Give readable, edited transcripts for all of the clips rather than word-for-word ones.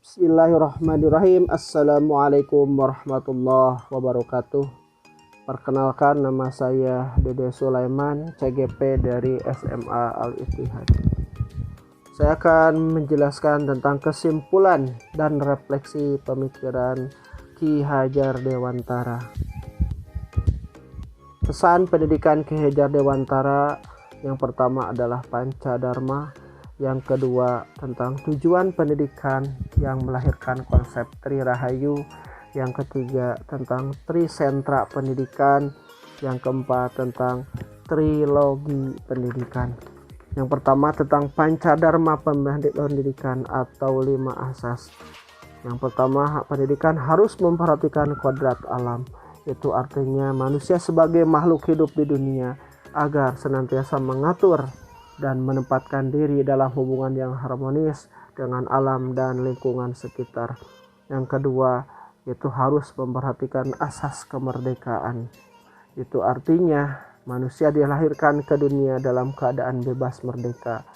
Bismillahirrahmanirrahim. Assalamualaikum warahmatullahi wabarakatuh. Perkenalkan, nama saya Dede Sulaiman, CGP dari SMA Al-Ittihad. Saya akan menjelaskan tentang kesimpulan dan refleksi pemikiran Ki Hajar Dewantara. Pesan pendidikan Ki Hajar Dewantara yang pertama adalah Pancadharma, yang kedua tentang tujuan pendidikan yang melahirkan konsep Tri Rahayu, yang ketiga tentang Tri Sentra Pendidikan, yang keempat tentang Trilogi Pendidikan. Yang pertama tentang Pancadharma pendidikan atau 5 asas. Yang pertama, pendidikan harus memperhatikan kodrat alam. Itu artinya manusia sebagai makhluk hidup di dunia agar senantiasa mengatur dan menempatkan diri dalam hubungan yang harmonis dengan alam dan lingkungan sekitar. Yang kedua, itu harus memperhatikan asas kemerdekaan. Itu artinya manusia dilahirkan ke dunia dalam keadaan bebas merdeka,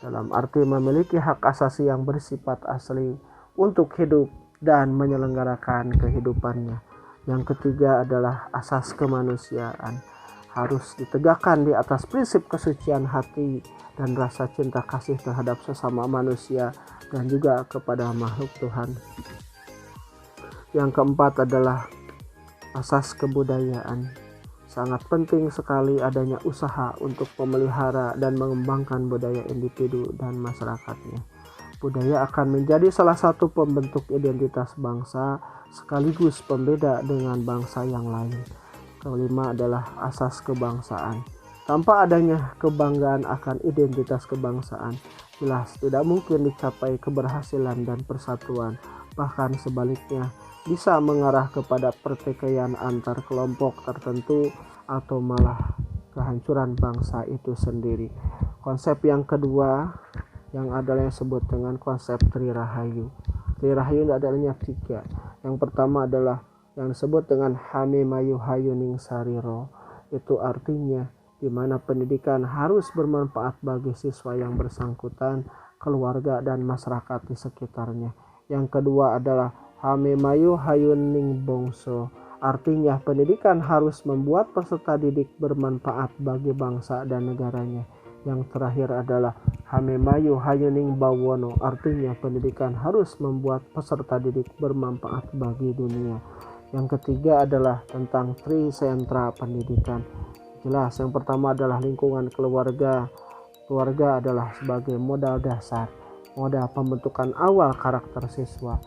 dalam arti memiliki hak asasi yang bersifat asli untuk hidup dan menyelenggarakan kehidupannya. Yang ketiga adalah asas kemanusiaan, harus ditegakkan di atas prinsip kesucian hati dan rasa cinta kasih terhadap sesama manusia dan juga kepada makhluk Tuhan. Yang keempat adalah asas kebudayaan. Sangat penting sekali adanya usaha untuk memelihara dan mengembangkan budaya individu dan masyarakatnya. Budaya akan menjadi salah satu pembentuk identitas bangsa sekaligus pembeda dengan bangsa yang lain. Kelima adalah asas kebangsaan. Tanpa adanya kebanggaan akan identitas kebangsaan, jelas tidak mungkin dicapai keberhasilan dan persatuan. Bahkan sebaliknya, bisa mengarah kepada pertikaian antar kelompok tertentu atau malah kehancuran bangsa itu sendiri. Konsep yang kedua yang adalah yang disebut dengan konsep Tri Rahayu. Tri Rahayu adanya 3. Yang pertama adalah yang disebut dengan Hamimayu Hayuning Sariro. Itu artinya di mana pendidikan harus bermanfaat bagi siswa yang bersangkutan, keluarga dan masyarakat di sekitarnya. Yang kedua adalah Hamimayu Hayuning Bongso. Artinya pendidikan harus membuat peserta didik bermanfaat bagi bangsa dan negaranya. Yang terakhir adalah Hamimayu Hayuning Bawono. Artinya pendidikan harus membuat peserta didik bermanfaat bagi dunia. Yang ketiga adalah tentang Tri Sentra Pendidikan. Jelas, yang pertama adalah lingkungan keluarga. Keluarga adalah sebagai modal dasar, modal pembentukan awal karakter siswa.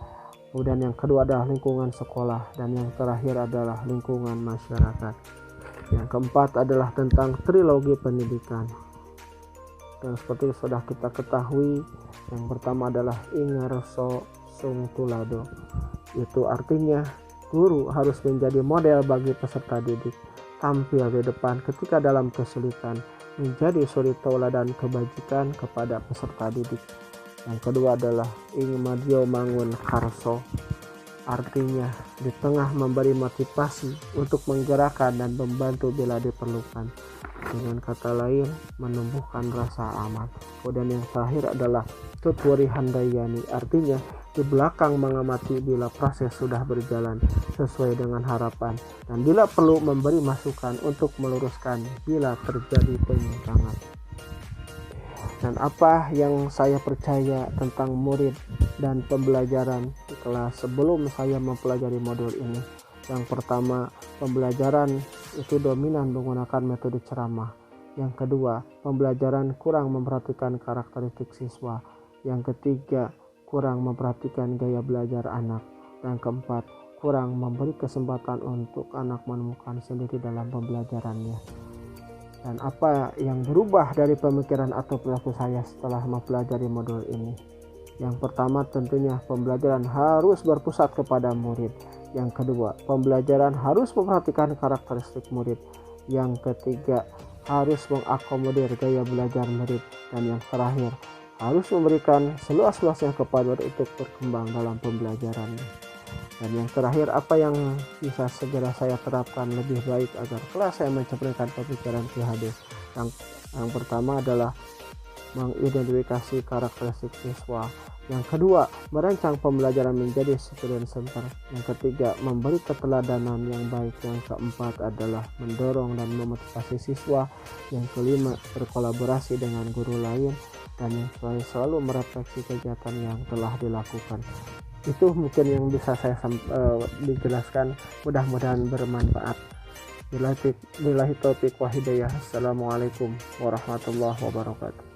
Kemudian yang kedua adalah lingkungan sekolah, dan yang terakhir adalah lingkungan masyarakat. Yang keempat adalah tentang Trilogi Pendidikan. Dan seperti sudah kita ketahui, yang pertama adalah Ingarso Sung Tulado. Itu artinya guru harus menjadi model bagi peserta didik, tampil di depan ketika dalam kesulitan, menjadi suri tauladan kebajikan kepada peserta didik. Yang kedua adalah Ingmadyo Mangun Karso. Artinya di tengah memberi motivasi untuk menggerakkan dan membantu bila diperlukan. Dengan kata lain, menumbuhkan rasa aman. Kemudian yang terakhir adalah Tutwuri Handayani. Artinya di belakang mengamati bila proses sudah berjalan sesuai dengan harapan, dan bila perlu memberi masukan untuk meluruskan bila terjadi penyimpangan. Dan apa yang saya percaya tentang murid dan pembelajaran di kelas sebelum saya mempelajari modul ini. Yang pertama, pembelajaran itu dominan menggunakan metode ceramah. Yang kedua, pembelajaran kurang memperhatikan karakteristik siswa. Yang ketiga, kurang memperhatikan gaya belajar anak. Yang keempat, kurang memberi kesempatan untuk anak menemukan sendiri dalam pembelajarannya. Dan apa yang berubah dari pemikiran atau perilaku saya setelah mempelajari modul ini? Yang pertama, tentunya pembelajaran harus berpusat kepada murid. Yang kedua, pembelajaran harus memperhatikan karakteristik murid. Yang ketiga, harus mengakomodir gaya belajar murid. Dan yang terakhir, harus memberikan seluas-luasnya kepada murid untuk berkembang dalam pembelajarannya. Dan yang terakhir, apa yang bisa segera saya terapkan lebih baik agar kelas saya mencerminkan pemikiran Ki Hade? Yang pertama adalah mengidentifikasi karakteristik siswa. Yang kedua, merancang pembelajaran menjadi student center. Yang ketiga, memberi keteladanan yang baik. Yang keempat adalah mendorong dan memotivasi siswa. Yang kelima, berkolaborasi dengan guru lain. Dan yang selalu merefleksi kegiatan yang telah dilakukan. Itu mungkin yang bisa saya dijelaskan, mudah-mudahan bermanfaat. Billahi taufiq wa hidayah. Assalamualaikum warahmatullahi wabarakatuh.